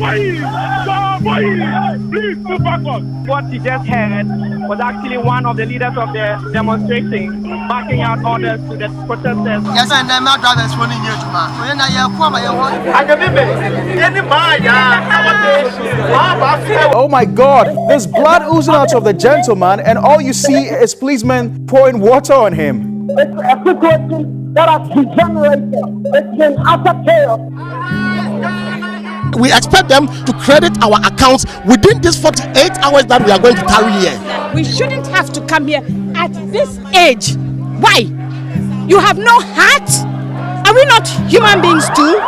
Please move backward. What you just heard was actually one of the leaders of the demonstration backing out orders to the protesters. Yes, I know drivers running here, Oh my God, there's blood oozing out of the gentleman, and all you see is policemen pouring water on him. It's a situation that has degenerated. It's been utter chaos. We expect them to credit our accounts within these 48 hours that we are going to tarry here. We shouldn't have to come here at this age. Why? You have no heart? Are we not human beings too?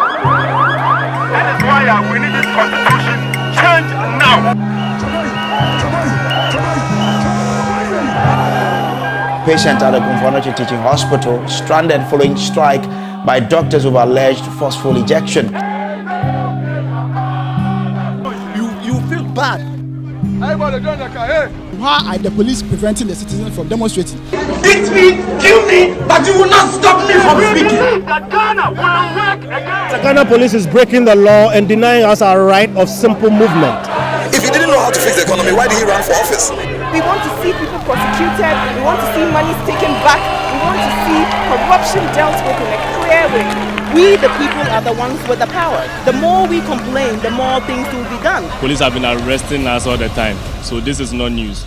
That is why we need this constitution changed now. Patient at the Nkommo Wo Ho Teaching Hospital stranded following strike by doctors over alleged forceful ejection. You feel bad. Why are the police preventing the citizens from demonstrating? Beat me, kill me, but you will not stop me from speaking. Ghana will work again. The Ghana police is breaking the law and denying us our right of simple movement. If he didn't know how to fix the economy, why did he run for office? We want to see people prosecuted. We want to see money taken back. We want to see corruption dealt with in a clear way. We, the people, are the ones with the power. The more we complain, the more things will be done. Police have been arresting us all the time, so this is not news.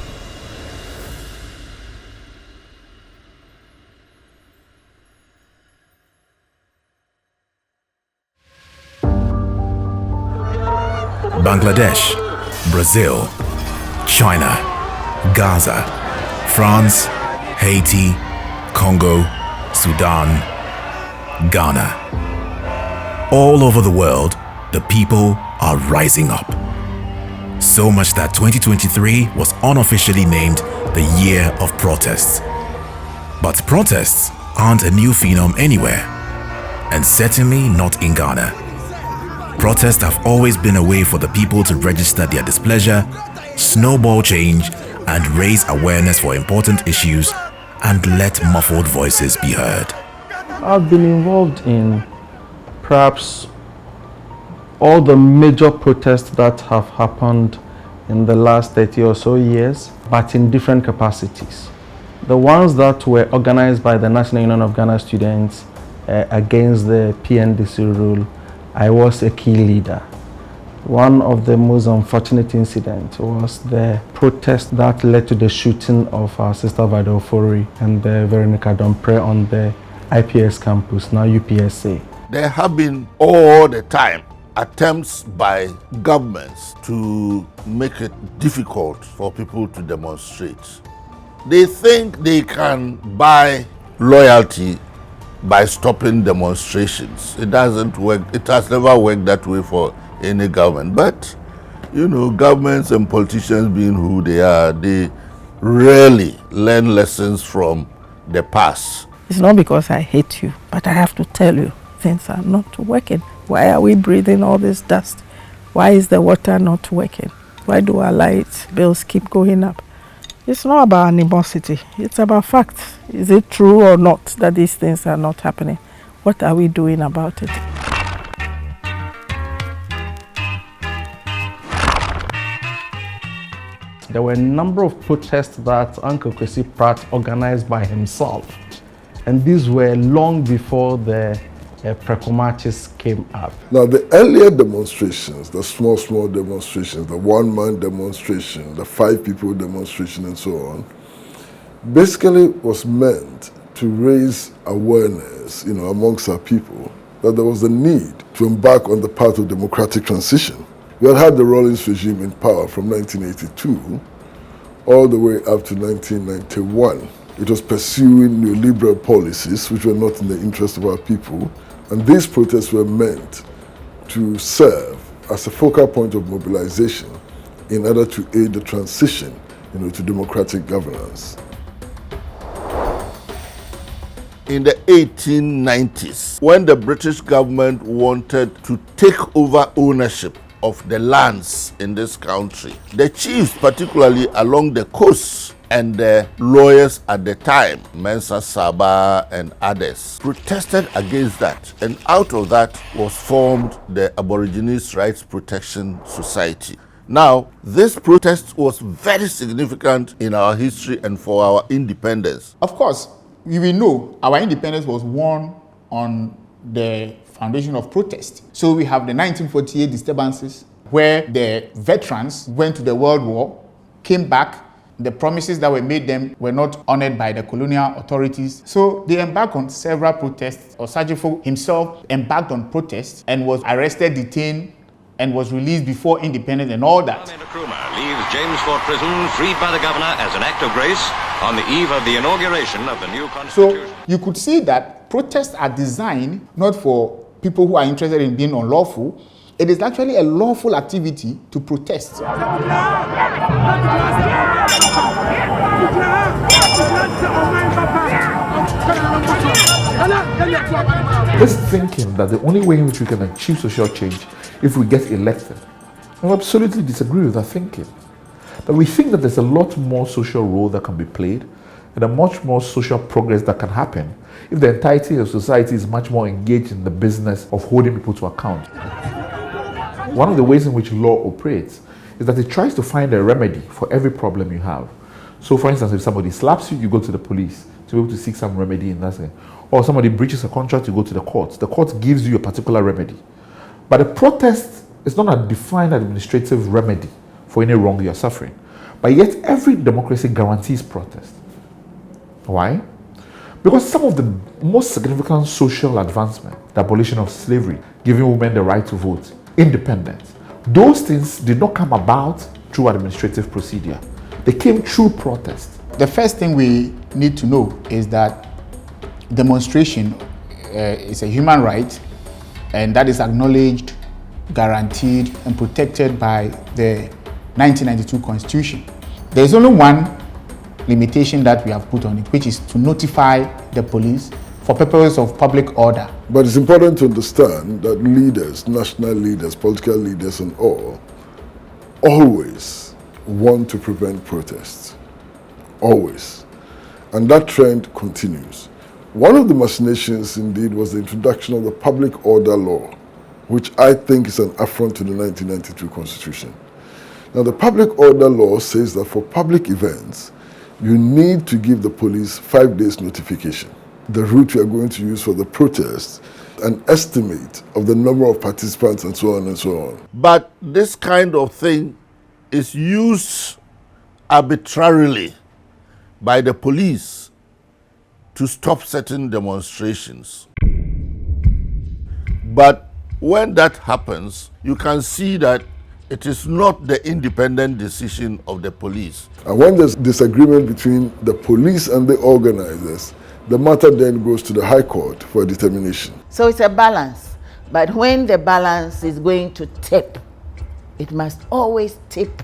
Bangladesh, Brazil, China, Gaza, France, Haiti, Congo, Sudan, Ghana. All over the world, the people are rising up. So much that 2023 was unofficially named the Year of Protests. But protests aren't a new phenomenon anywhere, and certainly not in Ghana. Protests have always been a way for the people to register their displeasure, snowball change, and raise awareness for important issues and let muffled voices be heard. I've been involved in perhaps all the major protests that have happened in the last 30 or so years, but in different capacities. The ones that were organized by the National Union of Ghana Students against the PNDC rule, I was a key leader. One of the most unfortunate incidents was the protest that led to the shooting of our sister Vida Ofori and Veronica Dompre on the IPS campus, now UPSA. There have been all the time attempts by governments to make it difficult for people to demonstrate. They think they can buy loyalty by stopping demonstrations. It doesn't work. It has never worked that way for any government. But, you know, governments and politicians being who they are, they rarely learn lessons from the past. It's not because I hate you, but I have to tell you, things are not working. Why are we breathing all this dust? Why is the water not working? Why do our light bills keep going up? It's not about animosity, it's about facts. Is it true or not that these things are not happening? What are we doing about it? There were a number of protests that Uncle Kwesi Pratt organized by himself. And these were long before the Preko marches came up. Now, the earlier demonstrations, the small demonstrations, the one-man demonstration, the 5-people demonstration and so on, basically was meant to raise awareness, amongst our people that there was a need to embark on the path of democratic transition. We had the Rawlings regime in power from 1982 all the way up to 1991. It was pursuing neoliberal policies which were not in the interest of our people. And these protests were meant to serve as a focal point of mobilization in order to aid the transition, to democratic governance. In the 1890s, when the British government wanted to take over ownership of the lands in this country, the chiefs, particularly along the coast, and the lawyers at the time, Mensa Saba and others, protested against that. And out of that was formed the Aborigines Rights Protection Society. Now, this protest was very significant in our history and for our independence. Of course, we will know our independence was won on the foundation of protest. So we have the 1948 disturbances where the veterans went to the World War, came back. The promises that were made them were not honored by the colonial authorities. So they embarked on several protests. Osajifo himself embarked on protests and was arrested, detained, and was released before independence and all that. Leaves James Fort Prison freed by the governor as an act of grace on the eve of the inauguration of the new constitution. So you could see that protests are designed not for people who are interested in being unlawful. It is actually a lawful activity to protest. This thinking that the only way in which we can achieve social change if we get elected, I absolutely disagree with that thinking. That we think that there's a lot more social role that can be played and a much more social progress that can happen if the entirety of society is much more engaged in the business of holding people to account. One of the ways in which law operates is that it tries to find a remedy for every problem you have. So for instance, if somebody slaps you, you go to the police to be able to seek some remedy in that sense. Or somebody breaches a contract, you go to the courts. The court gives you a particular remedy. But a protest is not a defined administrative remedy for any wrong you're suffering. But yet every democracy guarantees protest. Why? Because some of the most significant social advancement, the abolition of slavery, giving women the right to vote, independence, those things did not come about through administrative procedure. They came through protest. The first thing we need to know is that demonstration is a human right, and that is acknowledged, guaranteed, and protected by the 1992 Constitution. There is only one limitation that we have put on it, which is to notify the police for purposes of public order. But it's important to understand that leaders, national leaders, political leaders and all, always want to prevent protests. Always. And that trend continues. One of the machinations indeed was the introduction of the public order law, which I think is an affront to the 1992 Constitution. Now, the public order law says that for public events, you need to give the police 5 days notification. The route we are going to use for the protest, an estimate of the number of participants and so on and so on. But this kind of thing is used arbitrarily by the police to stop certain demonstrations. But when that happens, you can see that it is not the independent decision of the police. And when there's disagreement between the police and the organizers, the matter then goes to the High Court for a determination. So it's a balance. But when the balance is going to tip, it must always tip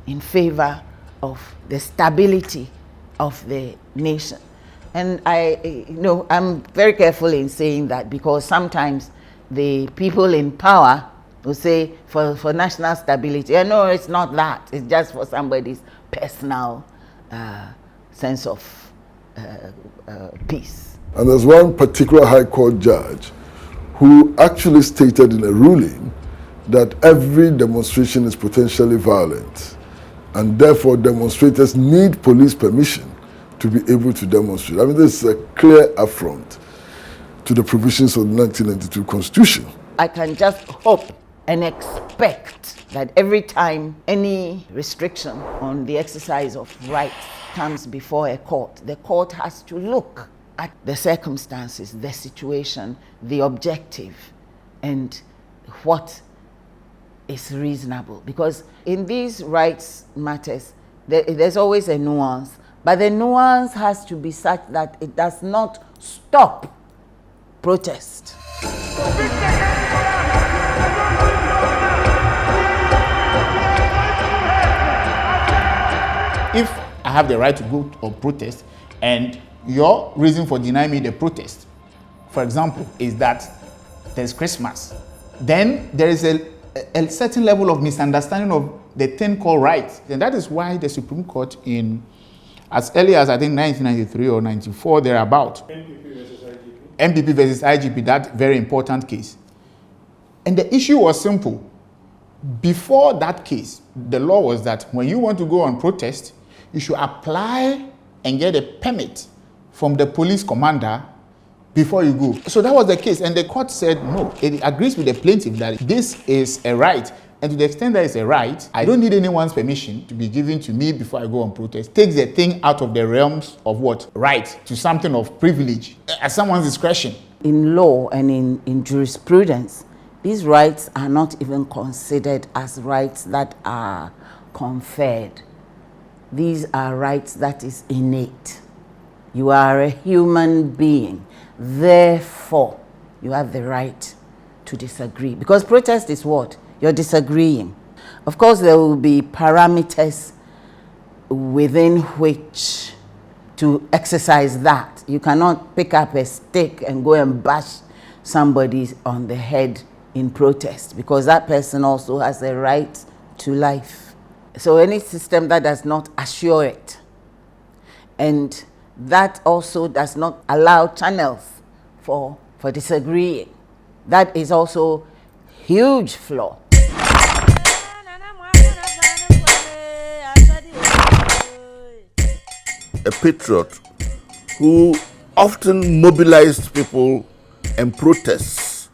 in favor of the stability of the nation. And I'm very careful in saying that, because sometimes the people in power will say for national stability. And no, it's not that. It's just for somebody's personal sense of peace. And there's one particular High Court judge who actually stated in a ruling that every demonstration is potentially violent, and therefore demonstrators need police permission to be able to demonstrate. I mean, this is a clear affront to the provisions of the 1992 Constitution. I can just hope and expect that every time any restriction on the exercise of rights comes before a court, the court has to look at the circumstances, the situation, the objective, and what is reasonable. Because in these rights matters, there's always a nuance, but the nuance has to be such that it does not stop protest. If I have the right to go or protest, and your reason for denying me the protest, for example, is that there's Christmas, then there is a certain level of misunderstanding of the thing called rights. And that is why the Supreme Court in as early as I think 1993 or 94, thereabout. MPP versus IGP, that very important case. And the issue was simple. Before that case, the law was that when you want to go on protest, you should apply and get a permit from the police commander before you go. So that was the case, and the court said no. It agrees with the plaintiff that this is a right, and to the extent that it's a right, I don't need anyone's permission to be given to me before I go on protest. Takes the thing out of the realms of what? Right, to something of privilege, at someone's discretion. In law and in jurisprudence, these rights are not even considered as rights that are conferred. These are rights that is innate. You are a human being. Therefore, you have the right to disagree. Because protest is what? You're disagreeing. Of course, there will be parameters within which to exercise that. You cannot pick up a stick and go and bash somebody on the head in protest, because that person also has a right to life. So any system that does not assure it, and that also does not allow channels for disagreeing, that is also huge flaw. A patriot who often mobilized people and protests,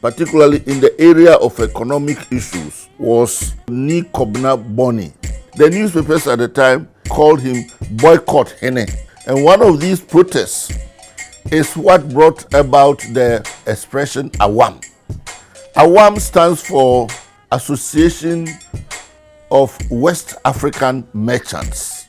particularly in the area of economic issues, was Nkommo Wo Ho. The newspapers at the time called him Boycott Hene. And one of these protests is what brought about the expression AWAM. AWAM stands for Association of West African Merchants.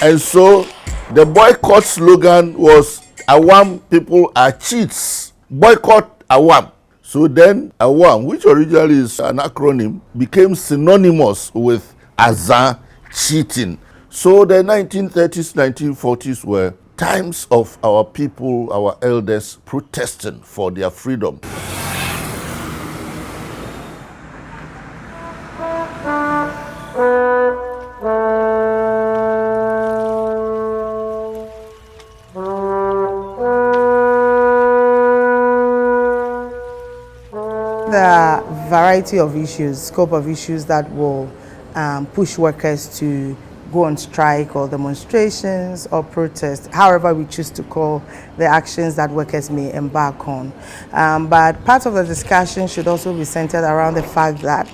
And so the boycott slogan was AWAM people are cheats. Boycott AWAM. So then AWAM, which originally is an acronym, became synonymous with Azan, cheating. So the 1930s, 1940s were times of our people, our elders protesting for their freedom. The variety of issues, scope of issues that will push workers to go on strike or demonstrations or protest, however we choose to call the actions that workers may embark on. But part of the discussion should also be centered around the fact that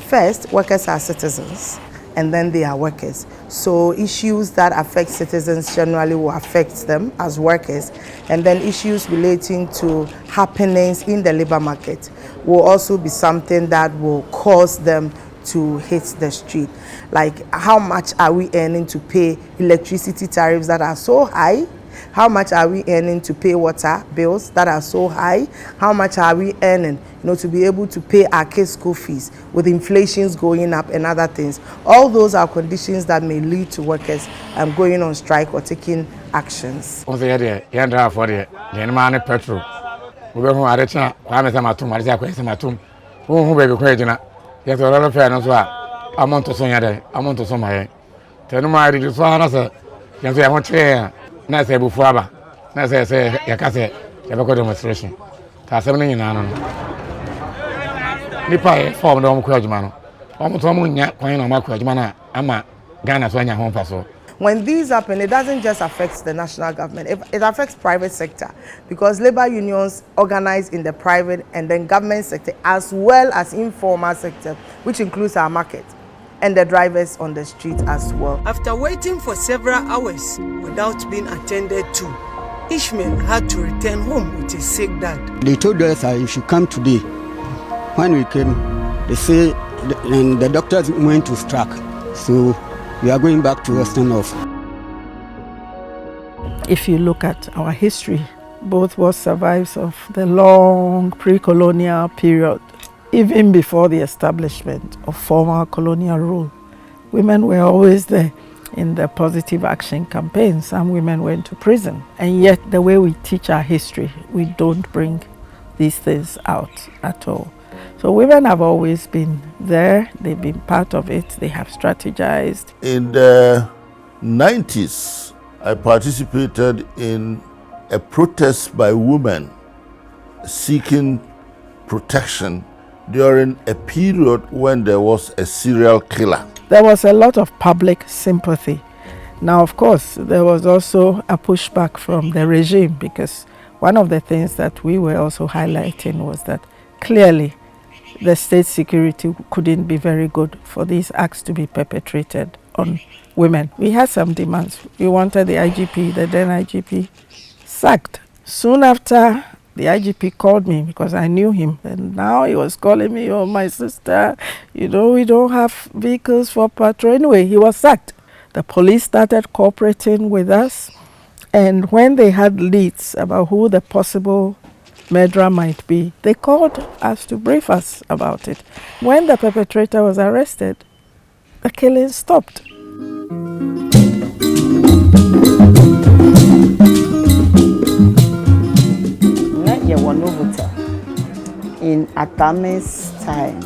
first, workers are citizens, and then they are workers. So issues that affect citizens generally will affect them as workers, and then issues relating to happenings in the labor market will also be something that will cause them to hit the street. Like, how much are we earning to pay electricity tariffs that are so high? How much are we earning to pay water bills that are so high? How much are we earning, to be able to pay our kids' school fees with inflations going up and other things? All those are conditions that may lead to workers going on strike or taking actions. Na say bufu aba na say yakase yabeko demonstration ta asem ni nyina no nipa e form do omko adwuma no omoto mo nya kwan na omako adwuma na ama Ghana so anya ho mfaso. When these happen, it doesn't just affect the national government, it affects private sector, because labor unions organize in the private and then government sector, as well as informal sector, which includes our market and the drivers on the street as well. After waiting for several hours without being attended to, Ishmael had to return home with his sick dad. They told us that you should come today. When we came, they say the doctors went to strike, so we are going back to Western North. If you look at our history, both what survives of the long pre-colonial period, even before the establishment of formal colonial rule, women were always there in the positive action campaigns. Some women went to prison. And yet the way we teach our history, we don't bring these things out at all. So women have always been there, they've been part of it, they have strategized. In the 90s, I participated in a protest by women seeking protection during a period when there was a serial killer. There was a lot of public sympathy. Now, of course, there was also a pushback from the regime, because one of the things that we were also highlighting was that clearly the state security couldn't be very good for these acts to be perpetrated on women. We had some demands. We wanted the IGP, the then IGP, sacked. Soon after, the IGP called me because I knew him, and now he was calling me, oh, my sister, you know, we don't have vehicles for patrol. Anyway, he was sacked. The police started cooperating with us, and when they had leads about who the possible murderer might be, they called us to brief us about it. When the perpetrator was arrested, the killing stopped. In Atame's time,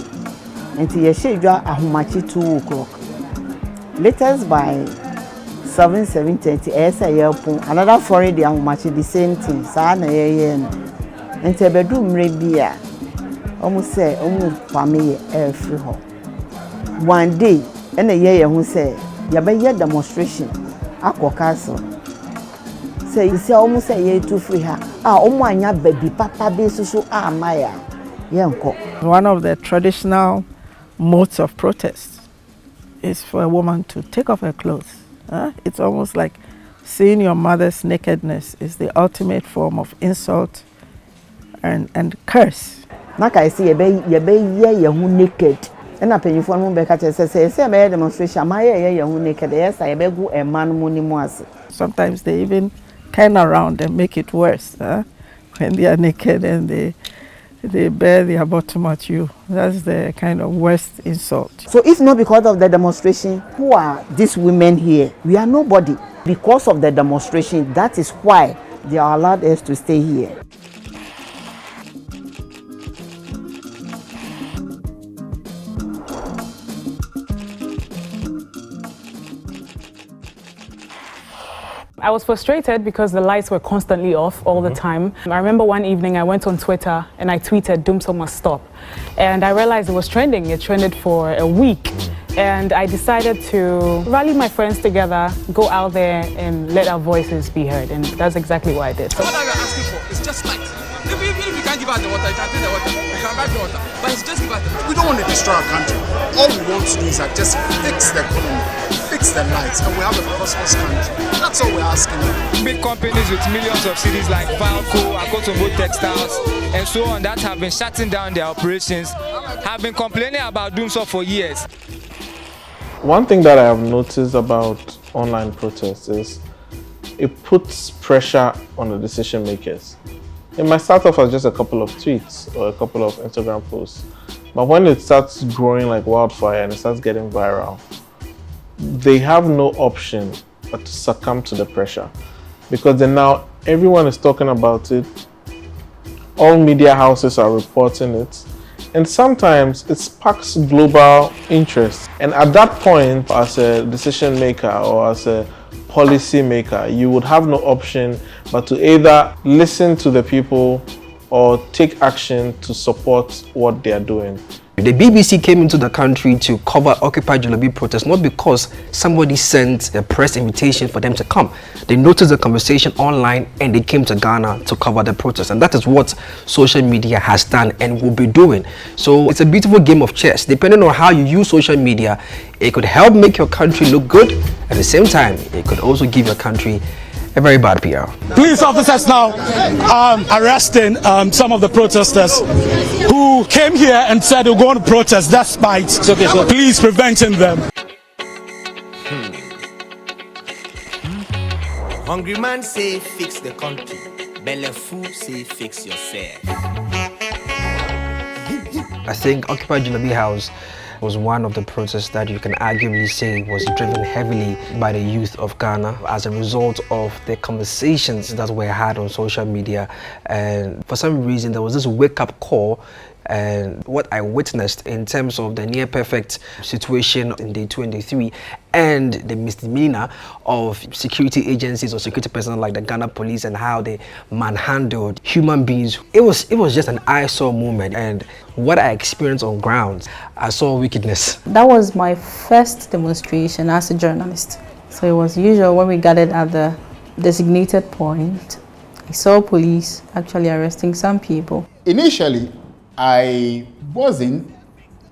until Yeshua Ahumachi 2 o'clock. Latest by 7:30, another foreign day Ahumachi the same thing. Sana yen. Until bedroom rebia, almost say family every home. One day, and a year who say, Yabaya demonstration, Aqua Castle. Say, you say almost a year to free her. Omanya baby, papa be so Maya. One of the traditional modes of protest is for a woman to take off her clothes. It's almost like seeing your mother's nakedness is the ultimate form of insult and curse. Like I say, you be naked. And I pay you for say demonstration. Naked. Yes, I beg a man. Sometimes they even turn around and make it worse when they are naked and they bear their bottom at you. That's the kind of worst insult. So if not because of the demonstration, who are these women here? We are nobody. Because of the demonstration, that is why they are allowed us to stay here. I was frustrated because the lights were constantly off all the time. I remember one evening I went on Twitter and I tweeted, "Doomsday must stop." And I realized it was trending. It trended for a week. And I decided to rally my friends together, go out there and let our voices be heard. And that's exactly what I did. So what I'm asking for is just light. If you can't give us the water, you can take the water. You can buy the water. But it's just give us the water. We don't want to destroy our country. All we want to do is just fix the economy, fix the lights, and we have a prosperous country. That's all we're asking. Big companies with millions of cities like Valco, Nkommo Textiles, and so on that have been shutting down their operations, have been complaining about doing so for years. One thing that I have noticed about online protests is it puts pressure on the decision makers. It might start off as just a couple of tweets or a couple of Instagram posts, but when it starts growing like wildfire and it starts getting viral, they have no option but to succumb to the pressure, because then now everyone is talking about it, all media houses are reporting it, and sometimes it sparks global interest. And at that point, as a decision maker or as a policy maker, you would have no option but to either listen to the people or take action to support what they are doing. The BBC came into the country to cover Occupy Jolobi protests, not because somebody sent a press invitation for them to come. They noticed the conversation online and they came to Ghana to cover the protest. And that is what social media has done and will be doing. So it's a beautiful game of chess. Depending on how you use social media, it could help make your country look good. At the same time, it could also give your country a very bad PR. Police officers now arresting some of the protesters who came here and said they were going to protest despite police preventing them. Hungry man say fix the country, belleful say fix yourself. I think Occupy Jolobi House was one of the protests that you can arguably say was driven heavily by the youth of Ghana as a result of the conversations that were had on social media. And for some reason, there was this wake-up call and what I witnessed in terms of the near perfect situation in day 23 and the misdemeanor of security agencies or security personnel like the Ghana police and how they manhandled human beings. It was just an eyesore moment, and what I experienced on ground, I saw wickedness. That was my first demonstration as a journalist. So it was usual when we gathered at the designated point, I saw police actually arresting some people. Initially, I wasn't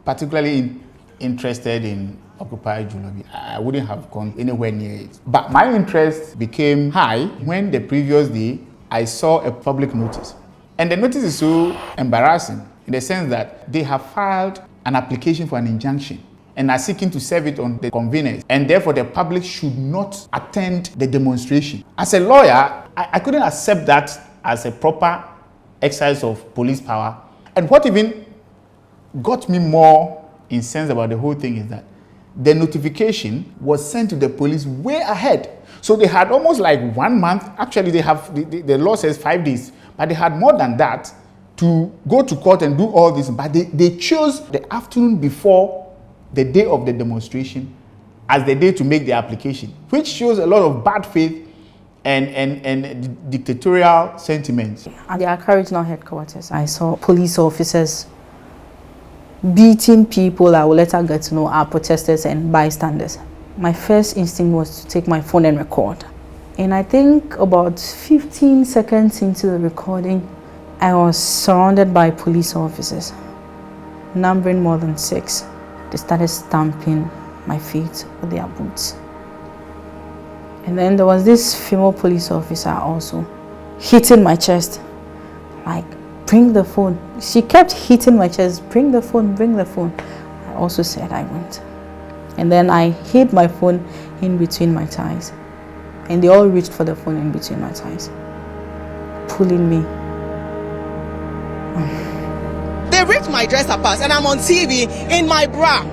particularly interested in Occupy Jolobi. I wouldn't have gone anywhere near it. But my interest became high when the previous day I saw a public notice. And the notice is so embarrassing in the sense that they have filed an application for an injunction and are seeking to serve it on the conveners, and therefore the public should not attend the demonstration. As a lawyer, I couldn't accept that as a proper exercise of police power. And what even got me more incensed about the whole thing is that the notification was sent to the police way ahead. So they had almost like 1 month. Actually, they have the law says 5 days, but they had more than that to go to court and do all this. But they chose the afternoon before the day of the demonstration as the day to make the application, which shows a lot of bad faith and dictatorial sentiments. At the Accra Regional Headquarters, I saw police officers beating people I will later get to know are protesters and bystanders. My first instinct was to take my phone and record. And I think about 15 seconds into the recording, I was surrounded by police officers, numbering more than 6. They started stamping my feet with their boots. And then there was this female police officer also hitting my chest, like, bring the phone. She kept hitting my chest, bring the phone, bring the phone. I also said I won't. And then I hid my phone in between my thighs. And they all reached for the phone in between my thighs, pulling me. They ripped my dresser pass and I'm on TV in my bra.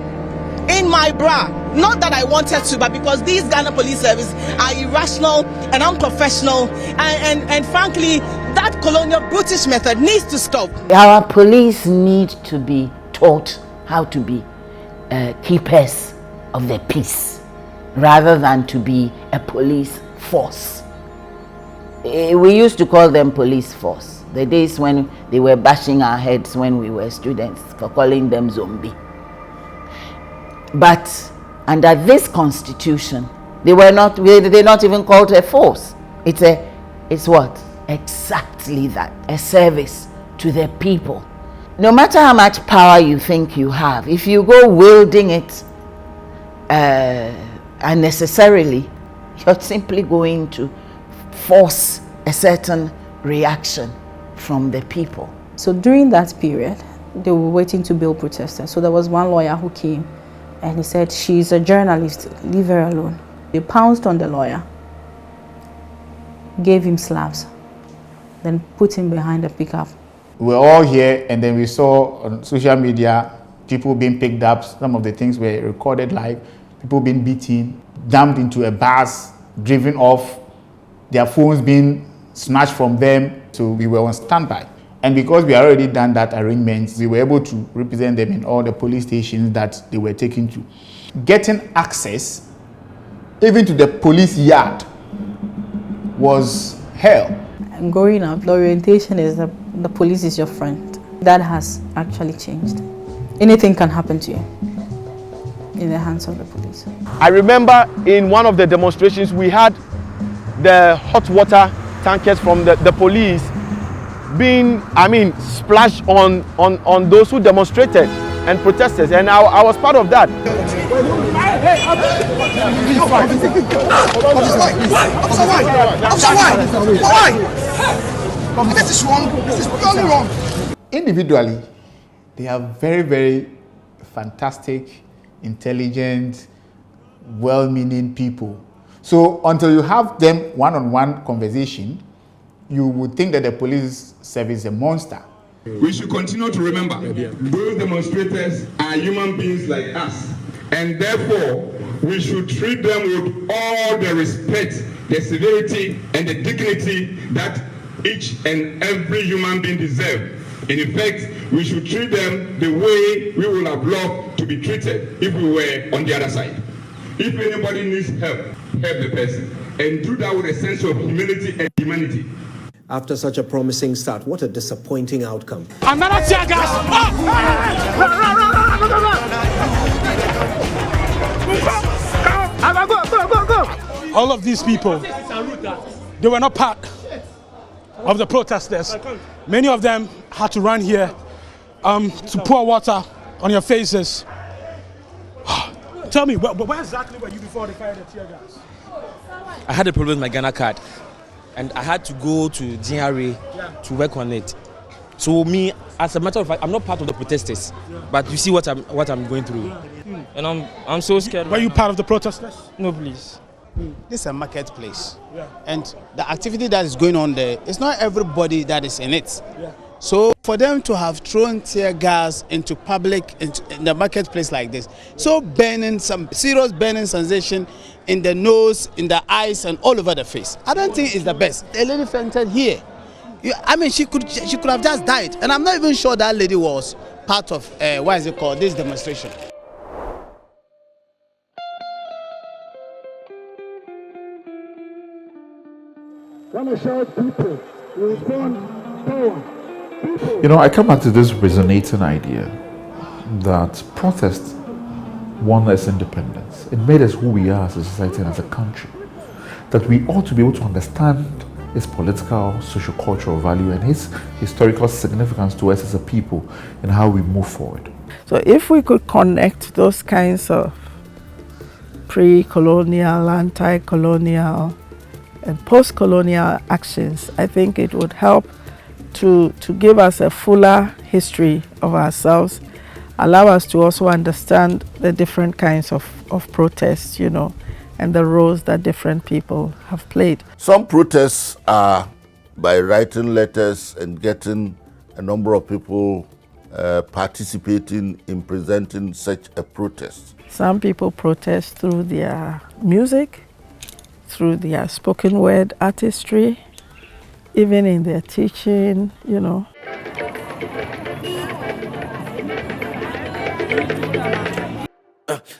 In my bra. Not that I wanted to, but because these Ghana police service are irrational and unprofessional, and frankly, that colonial brutish method needs to stop. Our police need to be taught how to be keepers of the peace rather than to be a police force. We used to call them police force. The days when they were bashing our heads when we were students for calling them zombie. But under this constitution, they're not even called a force. It's what? Exactly that. A service to the people. No matter how much power you think you have, if you go wielding it unnecessarily, you're simply going to force a certain reaction from the people. So during that period, they were waiting to bail protesters. So there was one lawyer who came and he said, she's a journalist, leave her alone. They pounced on the lawyer, gave him slaps, then put him behind a pickup. We were all here, and then we saw on social media people being picked up. Some of the things were recorded live. People being beaten, dumped into a bus, driven off, their phones being snatched from them. So we were on standby. And because we had already done that arrangement, we were able to represent them in all the police stations that they were taken to. Getting access, even to the police yard, was hell. And growing up, the orientation is that the police is your friend. That has actually changed. Anything can happen to you in the hands of the police. I remember in one of the demonstrations, we had the hot water tankers from the police being, splashed on those who demonstrated and protested, and I was part of that. This is wrong. This is totally wrong. Individually, they are very, very fantastic, intelligent, well-meaning people. So until you have them one-on-one conversation, you would think that the police service is a monster. We should continue to remember those demonstrators are human beings like us, and therefore we should treat them with all the respect, the severity, and the dignity that each and every human being deserves. In effect, we should treat them the way we would have loved to be treated if we were on the other side. If anybody needs help, help the person. And do that with a sense of humility and humanity. After such a promising start, what a disappointing outcome. Another tear gas! Go! All of these people, they were not part of the protesters. Many of them had to run here to pour water on your faces. Tell me, where exactly were you before they fired the tear gas? I had a problem with my Ghana card, and I had to go to GRA to work on it. So me, as a matter of fact, I'm not part of the protesters, but you see what I'm going through, and I'm so scared. Were you part of the protesters? No, please. This is a marketplace, and the activity that is going on there, it's not everybody that is in it. So for them to have thrown tear gas into public, in the marketplace like this, so burning, some serious burning sensation in the nose, in the eyes, and all over the face, I don't think it's the best. A lady fainted here. I mean, she could have just died, and I'm not even sure that lady was part of this demonstration. Wanna shout people, respond, power. You know, I come back to this resonating idea that protest won us independence. It made us who we are as a society and as a country. That we ought to be able to understand its political, socio-cultural value and its historical significance to us as a people and how we move forward. So if we could connect those kinds of pre-colonial, anti-colonial, and post-colonial actions, I think it would help to give us a fuller history of ourselves, allow us to also understand the different kinds of protests, you know, and the roles that different people have played. Some protests are by writing letters and getting a number of people participating in presenting such a protest. Some people protest through their music, through their spoken word artistry, even in their teaching, you know.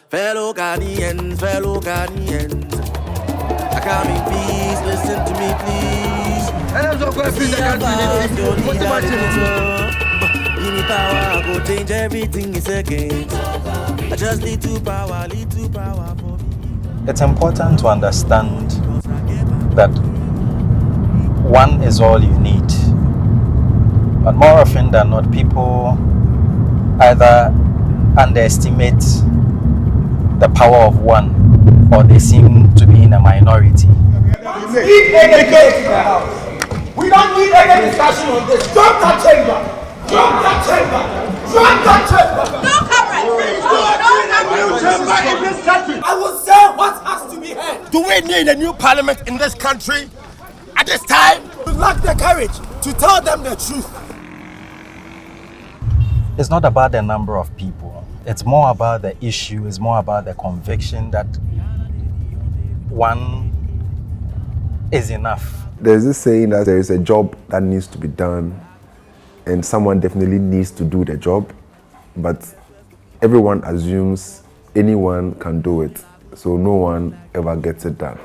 Fellow Ghanaians, I come in peace, listen to me please. Any power, I go change everything is against. I just need to power for me. It's important to understand that one is all you need. But more often than not, people either underestimate the power of one or they seem to be in a minority. We need any case in the house. We don't need any discussion on this. Drop that chamber! Drop that chamber! Drop that chamber! No comment! In this country. I will say what has to be heard. Do we need a new parliament in this country at this time? We lack the courage to tell them the truth. It's not about the number of people. It's more about the issue. It's more about the conviction that one is enough. There's this saying that there is a job that needs to be done and someone definitely needs to do the job, but everyone assumes anyone can do it, so no one ever gets it done.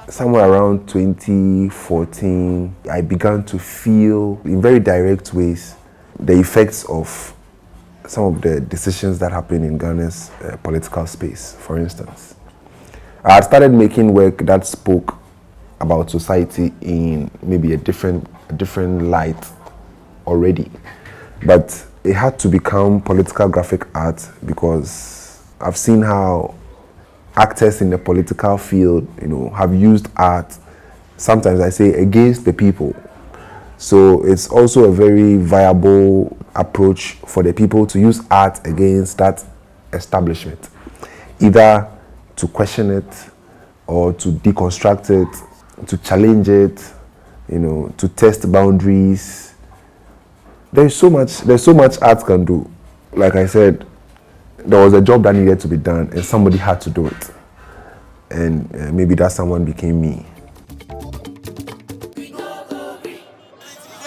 Somewhere around 2014, I began to feel in very direct ways the effects of some of the decisions that happen in Ghana's political space. For instance, I had started making work that spoke about society in maybe a different light already, but it had to become political graphic art because I've seen how actors in the political field, you know, have used art, sometimes I say against the people. So it's also a very viable approach for the people to use art against that establishment, either to question it or to deconstruct it, to challenge it, you know, to test boundaries. There's so much art can do. like I said, there was a job that needed to be done and somebody had to do it. And I think that was the and maybe that someone became me.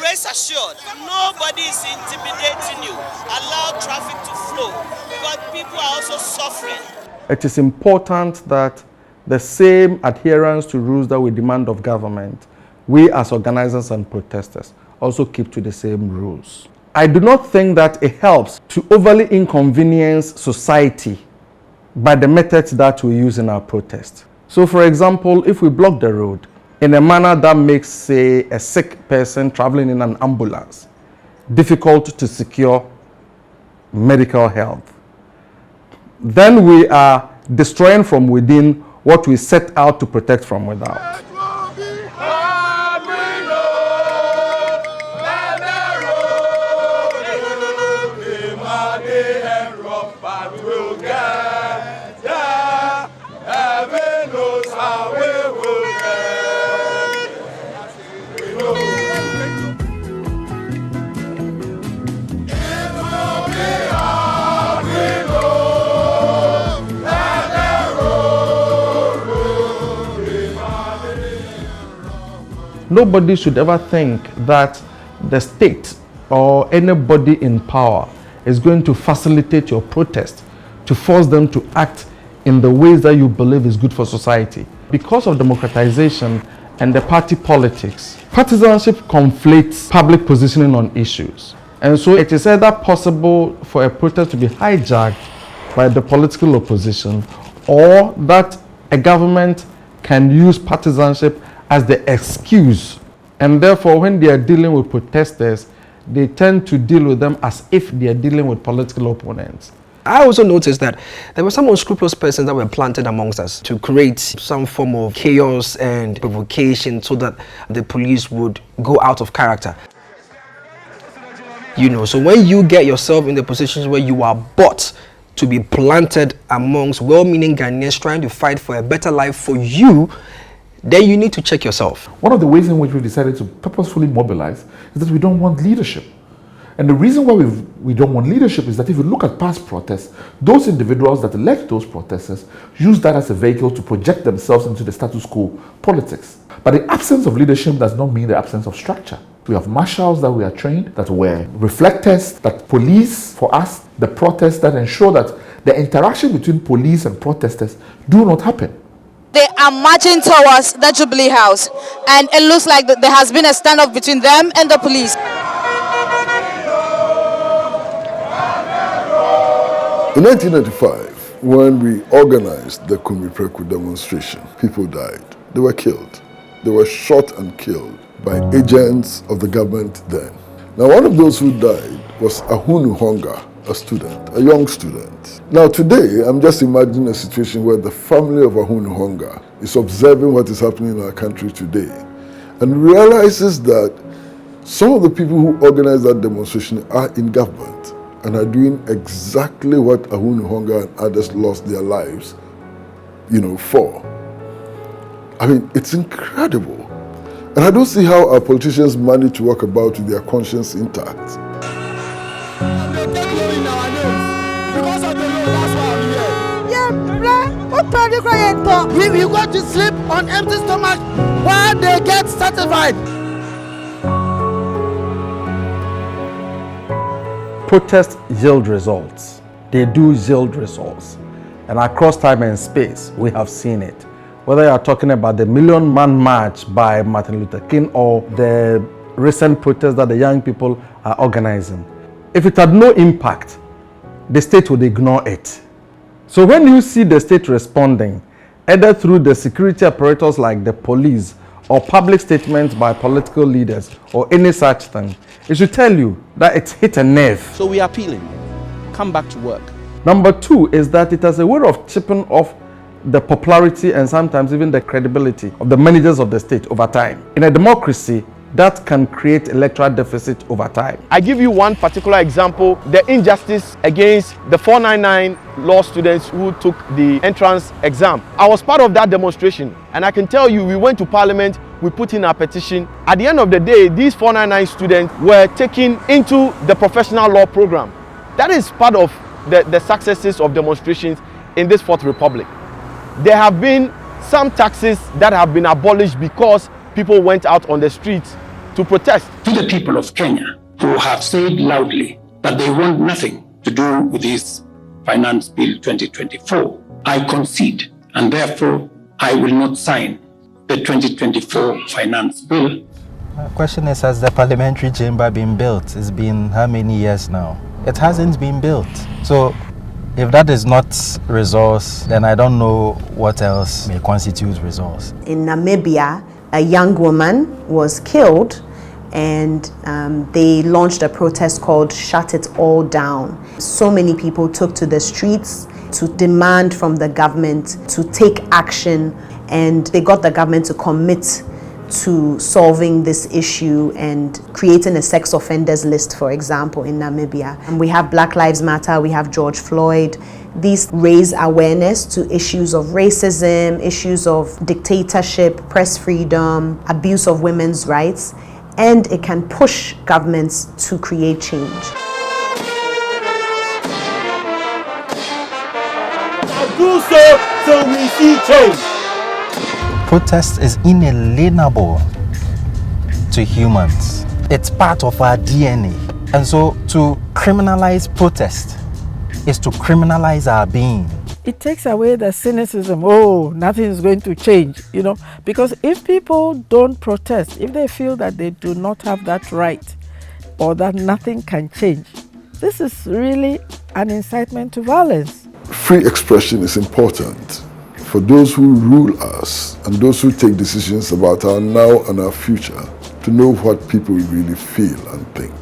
Rest assured, nobody is intimidating you. Allow traffic to flow because people are also suffering. It is important that the same adherence to rules that we demand of government, we as organizers and protesters also keep to the same rules. I do not think that it helps to overly inconvenience society by the methods that we use in our protest. So for example, if we block the road in a manner that makes, say, a sick person traveling in an ambulance difficult to secure medical health, then we are destroying from within what we set out to protect from without. Nobody should ever think that the state or anybody in power is going to facilitate your protest, to force them to act in the ways that you believe is good for society. Because of democratization and the party politics, partisanship conflates public positioning on issues. And so it is either possible for a protest to be hijacked by the political opposition, or that a government can use partisanship as the excuse, and therefore when they are dealing with protesters, they tend to deal with them as if they are dealing with political opponents. I also noticed that there were some unscrupulous persons that were planted amongst us to create some form of chaos and provocation so that the police would go out of character. You know, so when you get yourself in the positions where you are bought to be planted amongst well-meaning Ghanaians trying to fight for a better life for you, then you need to check yourself. One of the ways in which we decided to purposefully mobilize is that we don't want leadership. And the reason why we don't want leadership is that if you look at past protests, those individuals that elect those protesters use that as a vehicle to project themselves into the status quo politics. But the absence of leadership does not mean the absence of structure. We have marshals that we are trained, that were reflectors, that police for us the protests, that ensure that the interaction between police and protesters do not happen. They are marching towards the Jubilee House, and it looks like there has been a standoff between them and the police. In 1995, when we organized the Kumipreku demonstration, people died. They were killed. They were shot and killed by agents of the government then. Now, one of those who died was Ahunu Honga, a student, a young student. Now today, I'm just imagining a situation where the family of Ahunu Honga is observing what is happening in our country today and realizes that some of the people who organized that demonstration are in government and are doing exactly what Ahunu Honga and others lost their lives, for. I mean, it's incredible. And I don't see how our politicians manage to walk about with their conscience intact. We go to sleep on empty stomach while they get satisfied. Protests yield results. They do yield results. And across time and space, we have seen it. Whether you are talking about the Million Man March by Martin Luther King or the recent protests that the young people are organizing. If it had no impact, the state would ignore it. So when you see the state responding, either through the security apparatus like the police or public statements by political leaders or any such thing, it should tell you that it's hit a nerve. So we are appealing. Come back to work. Number two is that it has a way of chipping off the popularity and sometimes even the credibility of the managers of the state over time. In a democracy, that can create electoral deficit over time. I give you one particular example, the injustice against the 499 law students who took the entrance exam. I was part of that demonstration, and I can tell you, we went to Parliament, we put in our petition. At the end of the day, these 499 students were taken into the professional law program. That is part of the successes of demonstrations in this Fourth Republic. There have been some taxes that have been abolished because people went out on the streets to protest. To the people of Kenya who have said loudly that they want nothing to do with this Finance Bill 2024, I concede, and therefore I will not sign the 2024 Finance Bill. My question is, has the parliamentary chamber been built? It's been how many years now? It hasn't been built. So if that is not resource, then I don't know what else may constitute resource. In Namibia, a young woman was killed, and they launched a protest called Shut It All Down. So many people took to the streets to demand from the government to take action, and they got the government to commit to solving this issue and creating a sex offenders list, for example, in Namibia. And we have Black Lives Matter, we have George Floyd. These raise awareness to issues of racism, issues of dictatorship, press freedom, abuse of women's rights, and it can push governments to create change. Do so we see change. Protest is inalienable to humans. It's part of our DNA. And so to criminalize protest is to criminalize our being. It takes away the cynicism, oh, nothing is going to change, you know, because if people don't protest, if they feel that they do not have that right or that nothing can change, this is really an incitement to violence. Free expression is important for those who rule us and those who take decisions about our now and our future to know what people really feel and think.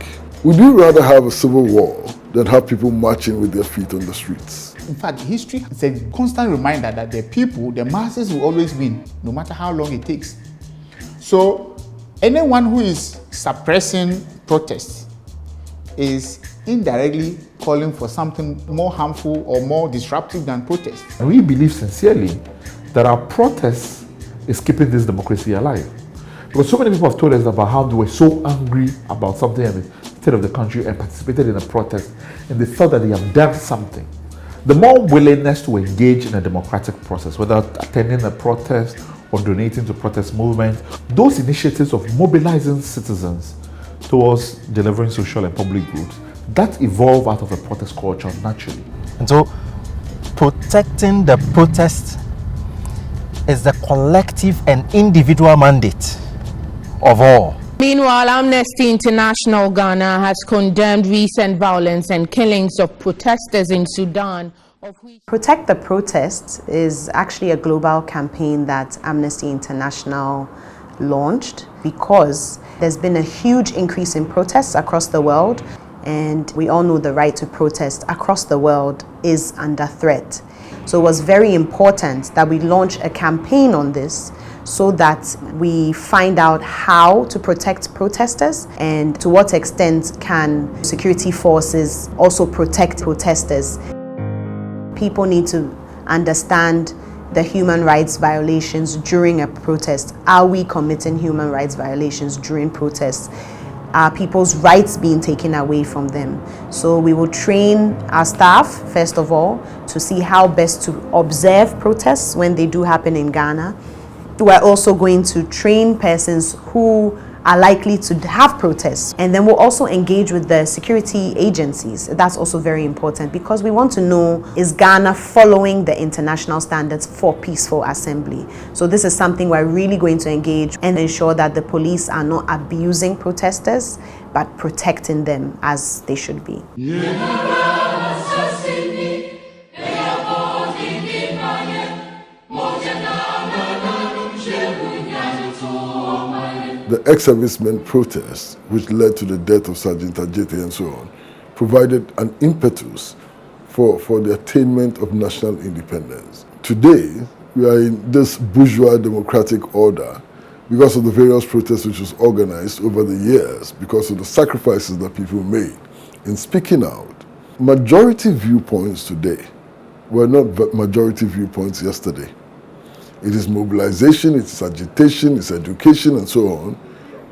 Would you rather have a civil war than have people marching with their feet on the streets? In fact, history is a constant reminder that the people, the masses will always win, no matter how long it takes. So anyone who is suppressing protests is indirectly calling for something more harmful or more disruptive than protest. And we believe sincerely that our protest is keeping this democracy alive. Because so many people have told us about how they were so angry about something in the state of the country and participated in a protest, and they felt that they have done something. The more willingness to engage in a democratic process, whether attending a protest or donating to protest movements, those initiatives of mobilizing citizens towards delivering social and public goods, that evolve out of a protest culture naturally. And so protecting the protest is the collective and individual mandate of all. Meanwhile, Amnesty International Ghana has condemned recent violence and killings of protesters in Sudan. Protect the Protest is actually a global campaign that Amnesty International launched because there's been a huge increase in protests across the world, and we all know the right to protest across the world is under threat. So it was very important that we launch a campaign on this so that we find out how to protect protesters and to what extent can security forces also protect protesters. People need to understand the human rights violations during a protest. Are we committing human rights violations during protests? Are people's rights being taken away from them? So we will train our staff, first of all, to see how best to observe protests when they do happen in Ghana. We're also going to train persons who are likely to have protests. And then we'll also engage with the security agencies. That's also very important because we want to know, is Ghana following the international standards for peaceful assembly? So this is something we're really going to engage and ensure that the police are not abusing protesters, but protecting them as they should be. The ex-servicemen protests, which led to the death of Sergeant Ajete and so on, provided an impetus for the attainment of national independence. Today, we are in this bourgeois democratic order because of the various protests which was organized over the years, because of the sacrifices that people made in speaking out. Majority viewpoints today were not majority viewpoints yesterday. It is mobilization, it's agitation, it's education, and so on,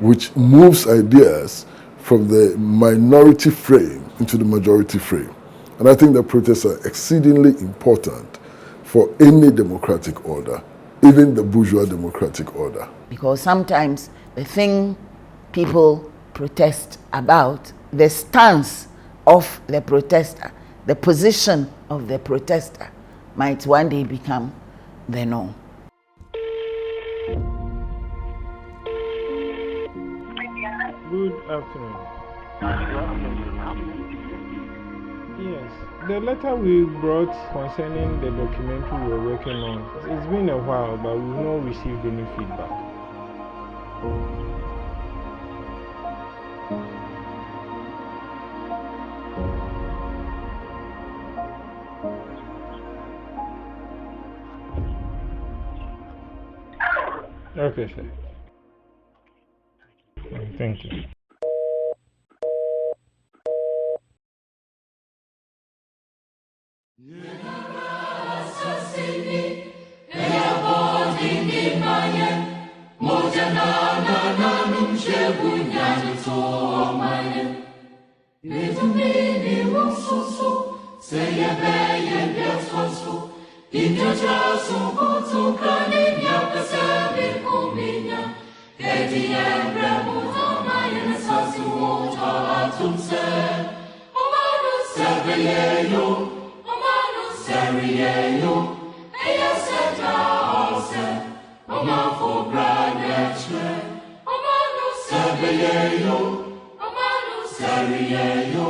which moves ideas from the minority frame into the majority frame. And I think that protests are exceedingly important for any democratic order, even the bourgeois democratic order. Because sometimes the thing people protest about, the stance of the protester, the position of the protester, might one day become the norm. Good afternoon. Yes, the letter we brought concerning the documentary we're working on, it's been a while, but we've not received any feedback. Okay, sir. Thank you. Yo,